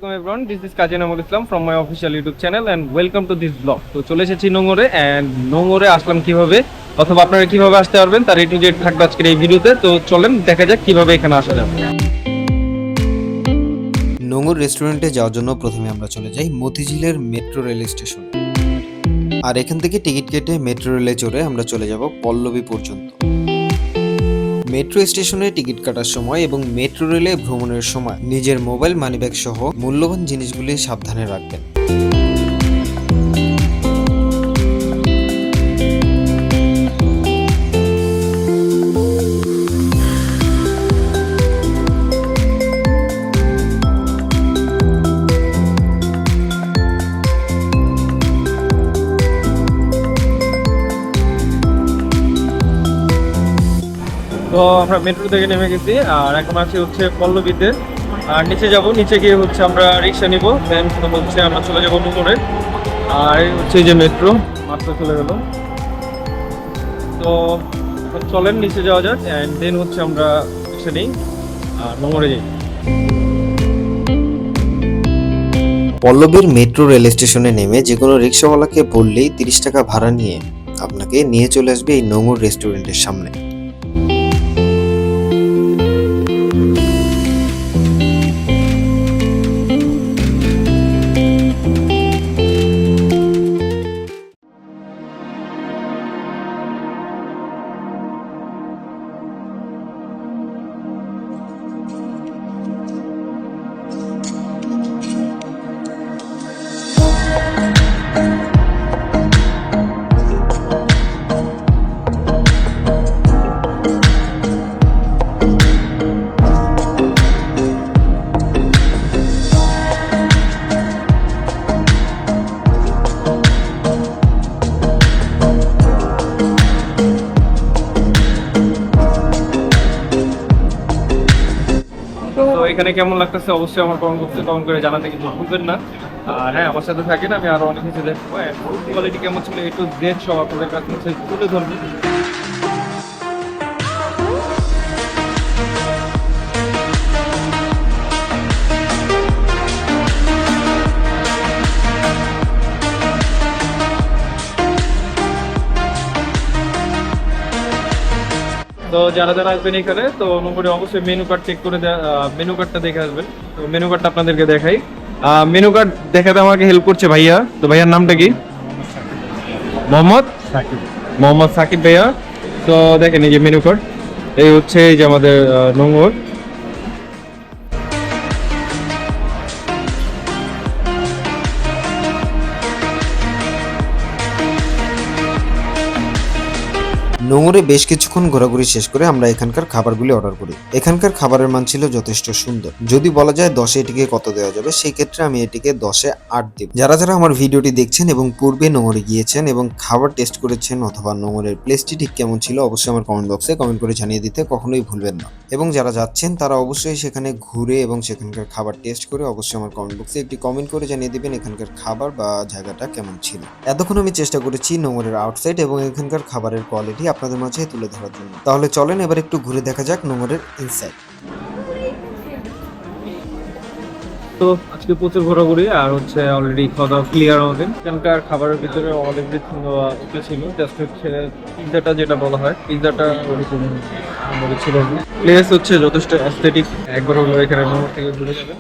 আসসালামাইকুম everyone, this is Kazi Namul Islam from my official YouTube channel and welcome to this vlog. তো চলে এসেছি নোংরে, and নোংরে আসলাম কিভাবে অথবা আপনারা কিভাবে আসতে পারবেন তার A to Z থাকবে আজকের এই ভিডিওতে। তো চলেন দেখা যাক কিভাবে এখানে আসা যাবে। নোঙর রেস্টুরেন্টে যাওয়ার জন্য প্রথমে আমরা চলে যাই মতিঝিলের মেট্রো রেল স্টেশন, আর এখান থেকে টিকিট কেটে মেট্রো রেলে চড়ে আমরা চলে যাব পল্লবী পর্যন্ত। মেট্রো স্টেশনে টিকিট কাটার সময় এবং মেট্রো রেলে ভ্রমণের সময় নিজের মোবাইল, মানিব্যাগ সহ মূল্যবান জিনিসগুলি সাবধানে রাখবেন। তো আমরা মেট্রো থেকে নেমে গেছি আর এখন আছি হচ্ছে পল্লবীতে। আর নিচে যাব, নিচে গিয়ে হচ্ছে আমরা রিক্সা নিব, দেন হচ্ছে আমরা চলে যাবো নোংরে। আর এই হচ্ছে এই যে মেট্রো মাত্র চলে গেল। তো এখন চলেন নিচে যাওয়া যাক, অ্যান্ড দেন হচ্ছে আমরা রিক্সা নিই আর নোংরে যাই। পল্লবীর মেট্রো রেল স্টেশনে নেমে যে কোনো রিক্সাওয়ালাকে বললেই 30 টাকা ভাড়া নিয়ে আপনাকে নিয়ে চলে আসবে এই নোঙর রেস্টুরেন্টের সামনে। তো এখানে কেমন লাগতেছে অবশ্যই আমার কমেন্ট বক্সে কমেন্ট করে জানাতে কিন্তু ভুলবেন না। আর হ্যাঁ, আমার সাথে থাকেন, আমি আরো অনেক কিছু দেখবো। কোয়ালিটি কেমন ছিল A to Z সব আপনাদের কাছে তুলে ধরবো। তো যারা যারা আসবেন এখানে, তো নম্বরে অবশ্যই মেনু কার্ড চেক করে মেনু কার্ডটা দেখে আসবেন। তো মেনু কার্ডটা আপনাদেরকে দেখাই। মেনু কার্ড দেখাতে আমাকে হেল্প করছে ভাইয়া। তো ভাইয়ার নামটা কি? মোহাম্মদ সাকিব। মোহাম্মদ সাকিব ভাইয়া। তো দেখেন এই যে মেনু কার্ড, এই হচ্ছে এই যে আমাদের নোংর। নোঙরে বেশ কিছুক্ষণ ঘোরাঘুরি শেষ করে আমরা এখানকার খাবারগুলি অর্ডার করি। এখানকার খাবারের মান ছিল যথেষ্ট সুন্দর। যদি বলা যায় 10-এ এটিকে কত দেওয়া যাবে, সেই ক্ষেত্রে আমি এটিকে 10-এ 8 দিব। যারা যারা আমার ভিডিওটি দেখছেন এবং পূর্বে নোঙরে গিয়েছেন এবং খাবার টেস্ট করেছেন অথবা নোঙরের প্লেসটি ঠিক কেমন ছিল, অবশ্যই আমার কমেন্ট বক্সে কমেন্ট করে জানিয়ে দিতে কখনোই ভুলবেন না। এবং যারা যাচ্ছেন তারা অবশ্যই সেখানে ঘুরে এবং সেখানকার খাবার টেস্ট করে অবশ্যই আমার কমেন্ট বক্সে একটি কমেন্ট করে জানিয়ে দিবেন এখানকার খাবার বা জায়গাটা কেমন ছিল। এতক্ষণ আমি চেষ্টা করেছি নোঙরের আউটসাইড এবং এখানকার খাবারের কোয়ালিটি আপনাদের মাঝে তুলে ধরার জন্য। তাহলে চলেন এবার একটু ঘুরে দেখা যাক নোঙরের ইনসাইড। তো আজকে প্রচুর ঘোরাঘুরি আর হচ্ছে অলরেডি খাওয়া দাওয়া ক্লিয়ার আমাদের। এখানকার খাবারের ভিতরে অনেক কিছু ছিল, জাস্ট হচ্ছে পিৎজাটা যেটা বলা হয়, পিৎজাটা ওরকম আমাদের ছিল। প্লেস হচ্ছে যথেষ্ট অ্যাস্থেটিক, একবার হলো এখানে নোংর থেকে ঘুরে যাবেন।